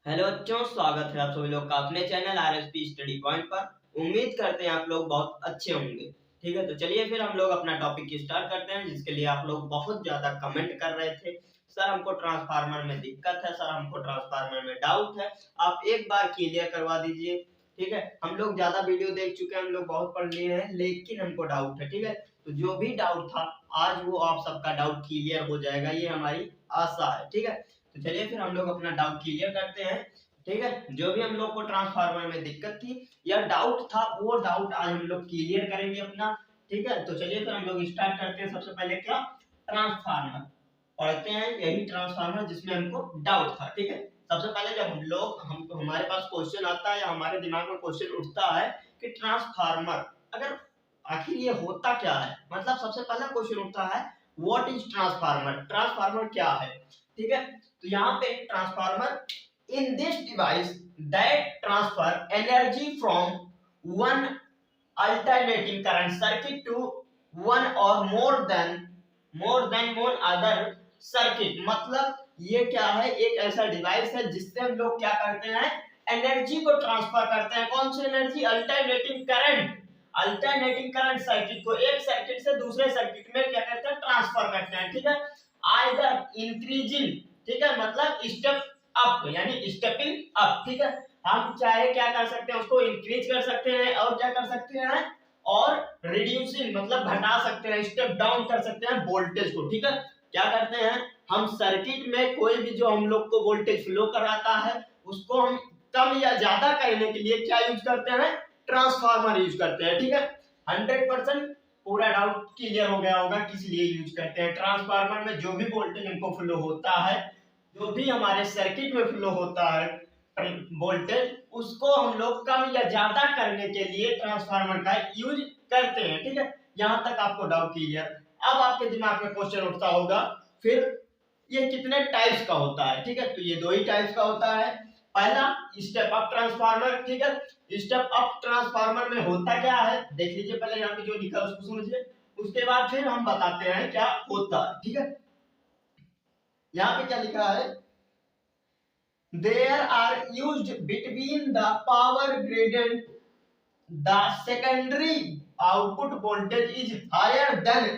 Hello बच्चों, स्वागत है आप सभी लोग का अपने चैनल आरएसपी स्टडी पॉइंट पर। उम्मीद करते हैं आप लोग बहुत अच्छे होंगे। ठीक है, तो चलिए फिर हम लोग अपना टॉपिक स्टार्ट करते हैं, जिसके लिए आप लोग बहुत ज्यादा कमेंट कर रहे थे। सर हमको ट्रांसफार्मर में दिक्कत है, सर हमको ट्रांसफार्मर में डाउट है, आप एक बार क्लियर करवा दीजिए। ठीक है, हम लोग ज्यादा वीडियो देख चुके हैं, हम लोग बहुत पढ़ लिए हैं, लेकिन हमको डाउट है। ठीक है, तो जो भी डाउट था आज वो आप सबका डाउट क्लियर हो जाएगा, ये हमारी आशा है। ठीक है, तो चलिए फिर हम लोग अपना डाउट क्लियर करते हैं। ठीक है, जो भी हम लोग को ट्रांसफार्मर में दिक्कत थी या डाउट था, वो डाउट आज हम लोग क्लियर करेंगे अपना। ठीक है, तो चलिए फिर हम लोग स्टार्ट करते हैं। सबसे पहले क्या ट्रांसफार्मर पढ़ते हैं, यही ट्रांसफार्मर जिसमें हमको डाउट था। ठीक है, सबसे पहले जब हमारे पास क्वेश्चन आता है या हमारे दिमाग में क्वेश्चन उठता है कि ट्रांसफार्मर अगर आखिर ये होता क्या है, मतलब सबसे पहला क्वेश्चन उठता है व्हाट इज ट्रांसफार्मर, ट्रांसफार्मर क्या है। ठीक है, तो यहाँ पे transformer in this device that transfer energy from one alternating current circuit to one or more than one other circuit। मतलब ये क्या है, एक ऐसा डिवाइस है जिससे हम लोग क्या करते हैं, एनर्जी को ट्रांसफर करते हैं। कौन सी एनर्जी? अल्टरनेटिंग करंट सर्किट को एक सर्किट से दूसरे सर्किट में क्या करते हैं, ट्रांसफर करते हैं। ठीक है, आइदर इंक्रीजिंग, ठीक है, मतलब स्टेप अप यानी स्टेपिंग अप। ठीक है, हम चाहे क्या कर सकते हैं, उसको इंक्रीज कर सकते हैं और क्या कर सकते हैं, और रिड्यूसिंग मतलब घटा सकते हैं, स्टेप डाउन कर सकते हैं वोल्टेज को। ठीक है, क्या करते हैं हम सर्किट में कोई भी जो हम लोग को वोल्टेज फ्लो कराता है उसको हम कम या ज्यादा करने के लिए क्या यूज करते हैं, ट्रांसफार्मर यूज करते हैं। ठीक है, 100% पूरा डाउट क्लियर हो गया होगा किस लिए यूज करते हैं। ट्रांसफार्मर में जो भी वोल्टेज हमको फ्लो होता है, जो भी हमारे सर्किट में फ्लो होता है वोल्टेज, उसको हम लोग कम या ज्यादा करने के लिए ट्रांसफार्मर का यूज करते हैं। ठीक है, यहां तक आपको डाउट क्लियर। अब आपके दिमाग में क्वेश्चन उठता होगा फिर ये कितने टाइप्स का होता है। ठीक है, तो ये दो ही टाइप्स का होता है। पहला स्टेप अप ट्रांसफार्मर। ठीक है, स्टेप अप ट्रांसफार्मर में होता क्या है देख लीजिए, पहले यहाँ पे जो लिखा है उसको समझिए, उसके बाद फिर हम बताते हैं क्या होता है। ठीक है, यहाँ पे क्या लिखा है, there are used between the power gradient, the secondary output voltage is higher than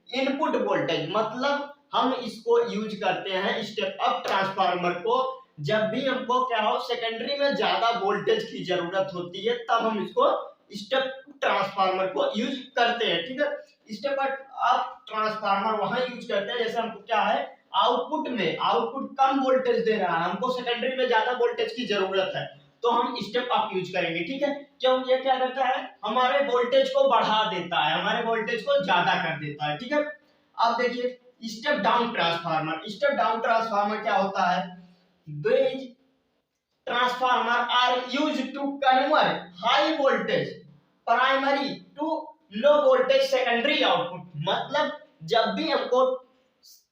input voltage। मतलब हम इसको यूज करते हैं स्टेप अप ट्रांसफार्मर को जब भी हमको क्या हो, सेकेंडरी में ज्यादा वोल्टेज की जरूरत होती है, तब हम इसको स्टेप ट्रांसफार्मर को यूज करते हैं। ठीक है, स्टेप अप ट्रांसफार्मर वहां यूज करते हैं जैसे हमको क्या है, आउटपुट कम वोल्टेज दे रहा है, हमको सेकेंडरी में ज्यादा वोल्टेज की जरूरत है, तो हम स्टेप अप यूज करेंगे। ठीक है, क्यों? ये क्या करता है, हमारे वोल्टेज को बढ़ा देता है, हमारे वोल्टेज को ज्यादा कर देता है। ठीक है, अब देखिए step down transformer. Step down transformer क्या होता है, these transformer are used to convert high voltage primary to low voltage secondary output। मतलब जब भी हमको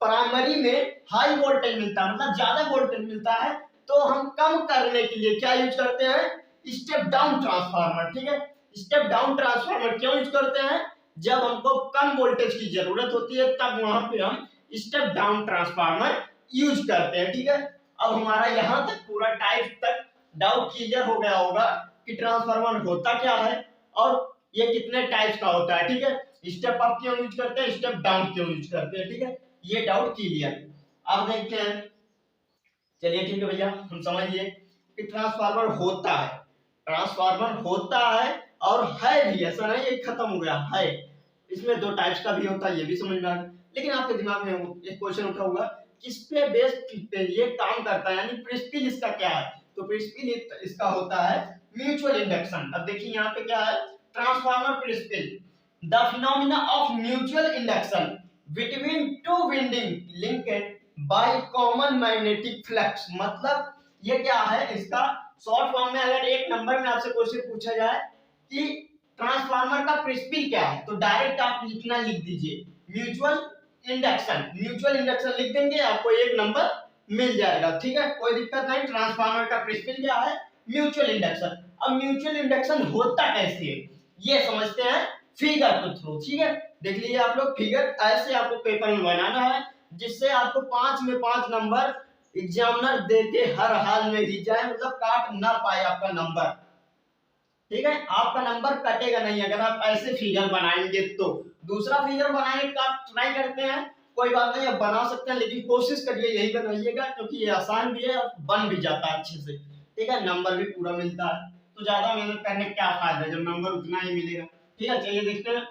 प्राइमरी में हाई वोल्टेज मिलता है, मतलब ज्यादा वोल्टेज मिलता है, तो हम कम करने के लिए क्या यूज करते हैं, स्टेप डाउन ट्रांसफार्मर। ठीक है, स्टेप डाउन ट्रांसफार्मर क्यों यूज करते हैं, जब हमको कम वोल्टेज की जरूरत होती है तब वहां पे हम स्टेप डाउन ट्रांसफार्मर यूज करते हैं। ठीक है, अब हमारा यहां तक पूरा टाइप तक डाउट क्लियर हो गया होगा कि ट्रांसफार्मर होता क्या है और ये कितने टाइप्स का होता है। ठीक है, स्टेप अप क्यों यूज करते हैं, स्टेप डाउन क्यों यूज करते हैं। ठीक है, ये डाउट क्लियर। अब देखते हैं, चलिए ठीक है भैया, हम समझ लिए कि ट्रांसफार्मर होता है, ट्रांसफार्मर होता है और है भी, ऐसा नहीं ये खत्म हो गया है, इसमें दो टाइप्स का भी होता है, ये भी समझ में आ गया। लेकिन आपके दिमाग में एक क्वेश्चन उठा होगा किस पे बेस पे ये काम करता है, यानी प्रिंसिपल इसका क्या है। तो प्रिंसिपल इसका होता है म्यूचुअल इंडक्शन। अब देखिए यहाँ पे क्या है, transformer principle, the phenomena of mutual induction between two winding linked by common magnetic flux. मतलब ये क्या है, इसका शॉर्ट फॉर्म में अगर एक नंबर में आपसे क्वेश्चन पूछा जाए कि ट्रांसफार्मर का प्रिंसिपल क्या है, तो डायरेक्ट आप इतना लिख दीजिए म्यूचुअल इंडक्शन। म्यूचुअल इंडक्शन लिख देंगे, आपको एक नंबर मिल जाएगा। ठीक है, कोई दिक्कत नहीं। ट्रांसफार्मर का प्रिंसिपल क्या है, म्यूचुअल इंडक्शन। अब म्यूचुअल इंडक्शन होता कैसे है ये समझते हैं फिगर के थ्रू। ठीक है, देख लीजिए आप लोग, फिगर ऐसे आपको पेपर में बनाना है जिससे आपको 5 में 5 नंबर एग्जामिनर देके हर हाल में ही जाए, मतलब काट ना पाए आपका नंबर, ठीक है। आपका नंबर कटेगा नहीं अगर आप ऐसे फिगर बनाएंगे तो। दूसरा फिगर बनाने का ट्राई करते हैं, कोई बात नहीं, आप बना सकते हैं, लेकिन कोशिश करिए यही बनाइएगा, क्योंकि ये आसान भी है और बन भी जाता है अच्छे से, ठीक है। नंबर भी पूरा मिलता है, तो ज्यादा मेहनत करने का क्या फायदा जब नंबर उतना ही मिलेगा, ठीक है। चलिए देखते हैं,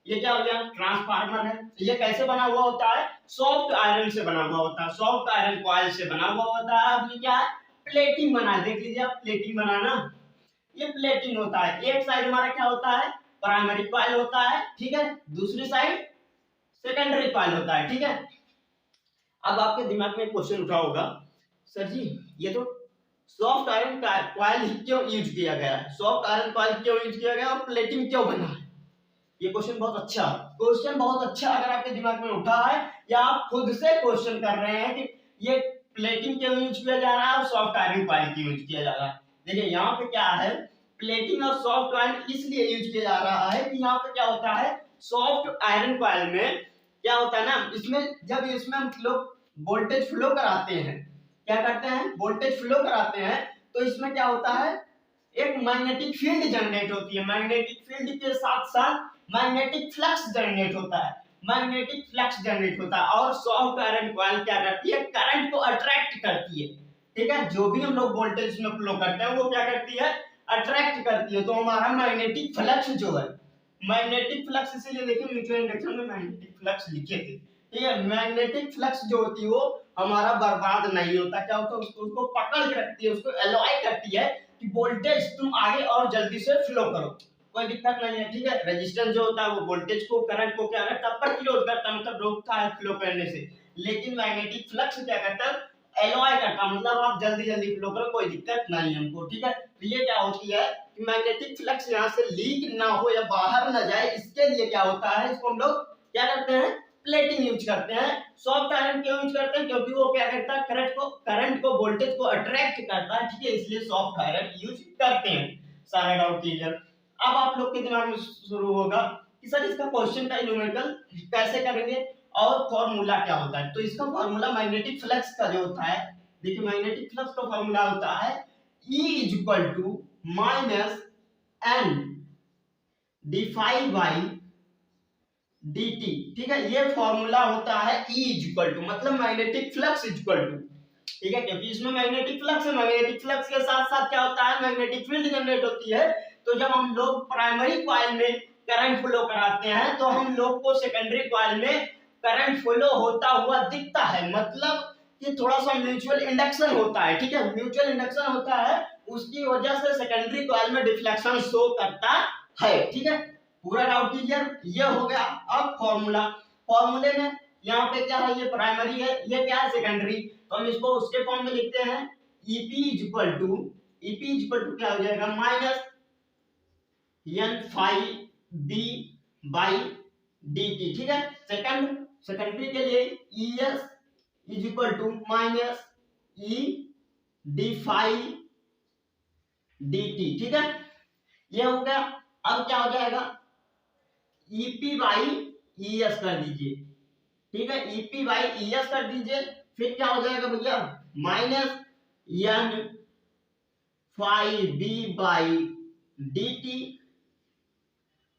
ये क्या हो गया, ट्रांसफार्मर है। ये कैसे बना हुआ होता है, सॉफ्ट आयरन से बना हुआ होता है, सॉफ्ट आयरन कॉइल से बना हुआ होता है। अब ये क्या है, प्लेटिंग बना है, देख लीजिए आप, प्लेटिंग बनाना, ये प्लेटिंग होता है। एक साइड हमारा क्या होता है, प्राइमरी कॉइल होता है, ठीक है, दूसरी साइड सेकेंडरी कॉइल होता है, ठीक है। अब आपके दिमाग में क्वेश्चन उठा होगा, सर जी ये तो सॉफ्ट आयरन कॉइल क्यों यूज किया गया है, सॉफ्ट आयरन कॉइल क्यों यूज किया गया और प्लेटिंग क्यों बना है। ये क्वेश्चन बहुत अच्छा अगर आपके दिमाग में उठा है, या आप खुद से क्वेश्चन कर रहे हैं कि ये प्लेटिंग क्यों यूज किया जा रहा है और सॉफ्ट आयरन कॉइल क्यों यूज किया जा रहा है। देखिए यहाँ पे क्या है, प्लेटिंग और सॉफ्ट आयरन इसलिए यूज किया जा रहा है कि यहाँ पे क्या होता है, सॉफ्ट आयरन कॉइल में क्या होता है ना, इसमें हम लोग वोल्टेज फ्लो कराते हैं, क्या करते हैं, वोल्टेज फ्लो कराते हैं, तो इसमें क्या होता है, एक मैग्नेटिक फील्ड जनरेट होती है, मैग्नेटिक फील्ड के साथ साथ मैग्नेटिक फ्लक्स जनरेट होता है, मैग्नेटिक फ्लक्स जनरेट होता है। और सॉफ्ट आयरन कॉइल क्या करती है, करंट को अट्रैक्ट करती है, ठीक है। जो भी हम लोग वोल्टेज में फ्लो करते हैं वो क्या करती है, अट्रैक्ट करती है। तो हमारा मैग्नेटिक फ्लक्स जो है, मैग्नेटिक फ्लक्स, इसीलिए देखिए म्यूचुअल इंडक्शन में मैग्नेटिक फ्लक्स लिखे थे, ठीक है। मैग्नेटिक फ्लक्स जो होती है वो हमारा बर्बाद नहीं होता, क्या होता है, उसको पकड़ के रखती है, उसको एलॉय करती है कि वोल्टेज तुम आगे और जल्दी से फ्लो करो, कोई दिक्कत नहीं है, ठीक है। रेजिस्टेंस जो होता है वो वोल्टेज को, करंट को क्या करता है, प्रतिरोध करता है, मतलब रोकता है फ्लो करने से। लेकिन मैग्नेटिक फ्लक्स क्या करता है, एलॉय करता है, मतलब आप जल्दी जल्दी फ्लो करो, कोई दिक्कत नहीं हमको, ठीक है। तो ये क्या होती है कि मैग्नेटिक फ्लक्स यहाँ से लीक ना हो या बाहर ना जाए, इसके लिए क्या होता है, इसको हम लोग क्या करते हैं, प्लेटिंग यूज करते हैं। सॉफ्ट आयरन क्यों यूज करते हैं, क्योंकि वो क्या करता है, करंट को वोल्टेज को अट्रैक्ट करता है, ठीक है, इसलिए सॉफ्ट आयरन यूज करते हैं। सारा डाउट क्लियर। अब आप लोग के दिमाग में शुरू होगा कि सर इसका क्वेश्चन का न्यूमेरिकल कैसे करेंगे और फॉर्मूला क्या होता है। तो इसका फॉर्मूला मैग्नेटिक फ्लक्स का जो होता है, देखिए मैग्नेटिक फ्लक्स का फॉर्मूला होता है E equal to minus N d phi by dt, ठीक है। ये फॉर्मूला होता है E इक्वल टू, मतलब मैग्नेटिक फ्लक्स इक्वल टू, ठीक है, क्योंकि इसमें मैग्नेटिक फ्लक्स है, मैग्नेटिक फ्लक्स के साथ साथ क्या होता है, मैग्नेटिक फील्ड जनरेट होती है। तो जब हम लोग प्राइमरी कॉइल में करंट फ्लो कराते हैं तो हम लोग को सेकेंडरी कॉइल में करंट फ्लो होता हुआ दिखता है, मतलब कि थोड़ा सा म्यूचुअल इंडक्शन होता है, ठीक है, म्यूचुअल इंडक्शन होता है, उसकी वजह से सेकेंडरी कॉइल में डिफ्लेक्शन शो करता है, ठीक है। पूरा डाउट क्लियर, ये हो गया। अब फॉर्मूला, फॉर्मूले में यहाँ पे क्या है, ये प्राइमरी है, ये क्या है, सेकेंडरी, तो हम इसको उसके फॉर्म में लिखते हैं, ईपी इक्वल टू क्या हो जाएगा, minus N phi B by D T, ठीक है। सेकेंडरी के लिए E S is equal to minus E D phi D T, ठीक है, ये हो गया। अब क्या हो जाएगा, ईपी बाई ई एस कर दीजिए, ठीक है, ईपी बाई ई एस कर दीजिए, फिर क्या हो जाएगा भैया, minus N phi B by D T.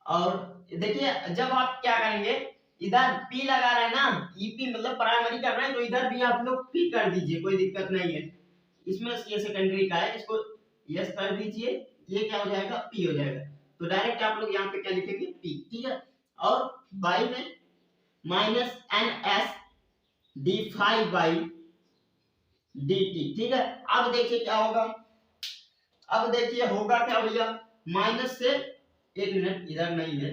और देखिए जब आप क्या करेंगे, इधर P लगा रहे हैं ना, ईपी मतलब प्राइमरी कर रहे हैं, तो इधर भी आप लोग P कर दीजिए, कोई दिक्कत नहीं है। इसमें ये सेकेंडरी का है, इसको यस कर दीजिए, ये क्या हो जाएगा, P हो जाएगा। तो डायरेक्ट आप लोग यहाँ पे क्या लिखेंगे, P, ठीक है। और बाई में minus N S D five by D T, ठीक है। अब देखिए क्या होगा, अब देखिए होगा क्या भैया, माइनस से, एक मिनट इधर नहीं है,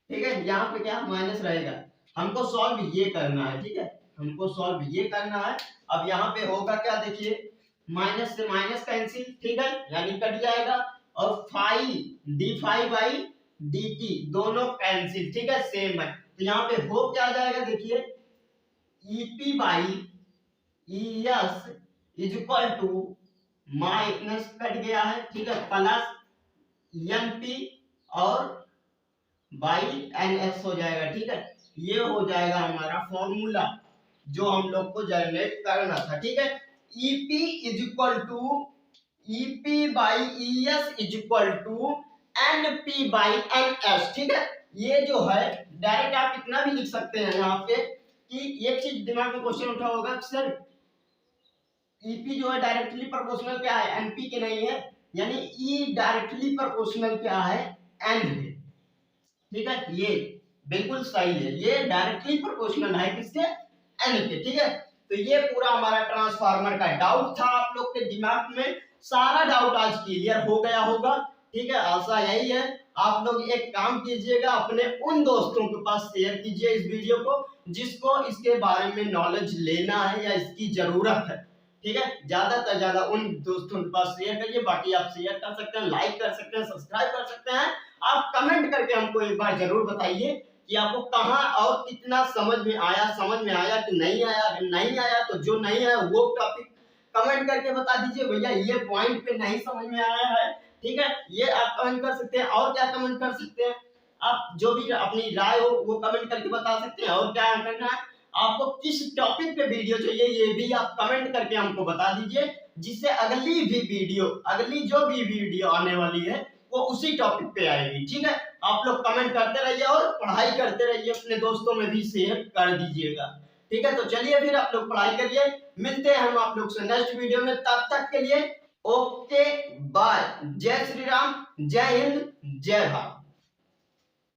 ठीक है, यहाँ पे क्या माइनस रहेगा, हमको सॉल्व ये करना है, ठीक है, हमको सॉल्व ये करना है। अब यहाँ पे होगा क्या, देखिए माइनस से माइनस कैंसिल, ठीक है, यानी कट जाएगा, और phi D phi by D T दोनों कैंसिल, ठीक है, सेम है। तो यहाँ पे हो क्या जाएगा, देखिए EP by E S is equal to minus cut गया है, ठीक है, प्लस एन पी और बाई एन एस हो जाएगा, ठीक है। ये हो जाएगा हमारा फॉर्मूला, जो हम लोग को जनरेट करना था। ठीक है, EP is equal to EP by ES is equal to NP by NS. ठीक है, ये जो है डायरेक्ट आप इतना भी लिख सकते हैं यहाँ पे कि एक चीज दिमाग में क्वेश्चन उठा होगा, सर ईपी जो है डायरेक्टली प्रोपोर्शनल क्या है, एनपी के नहीं है, यानी ई डायरेक्टली प्रोपोर्शनल क्या है, एन है। ठीक है, ये बिल्कुल सही है, ये डायरेक्टली प्रोपोर्शनल है किसके, एन के। ठीक है, तो ये पूरा हमारा ट्रांसफार्मर का डाउट था, आप लोग के दिमाग में सारा डाउट आज क्लियर हो गया होगा। ठीक है, आशा यही है। आप लोग एक काम कीजिएगा, अपने उन दोस्तों के पास शेयर कीजिए इस वीडियो को जिसको इसके बारे में नॉलेज लेना है या इसकी जरूरत है। ठीक है, ज्यादा से ज्यादा उन दोस्तों के पास शेयर करिए। बाकी आप शेयर कर सकते हैं, लाइक कर सकते हैं, सब्सक्राइब कर सकते हैं। आप कमेंट करके हमको एक बार जरूर बताइए कि आपको कहाँ और कितना समझ में आया कि नहीं आया। अगर नहीं आया तो जो नहीं आया वो टॉपिक कमेंट करके बता दीजिए, भैया ये पॉइंट पे नहीं समझ में आया है। ठीक है, ये आप कमेंट कर सकते हैं। और क्या कमेंट कर सकते हैं, आप जो भी अपनी राय हो वो कमेंट करके बता सकते हैं। और क्या करना है, आपको किस टॉपिक पे वीडियो चाहिए ये भी आप कमेंट करके हमको बता दीजिए, जिससे अगली जो भी वीडियो आने वाली है वो उसी टॉपिक पे आएगी। ठीक है, आप लोग कमेंट करते रहिए और पढ़ाई करते रहिए, अपने दोस्तों में भी शेयर कर दीजिएगा। ठीक है, तो चलिए फिर आप लोग पढ़ाई करिए, मिलते हैं हम आप लोग से नेक्स्ट वीडियो में। तब तक के लिए ओके बाय, जय श्री राम, जय हिंद, जय भारत।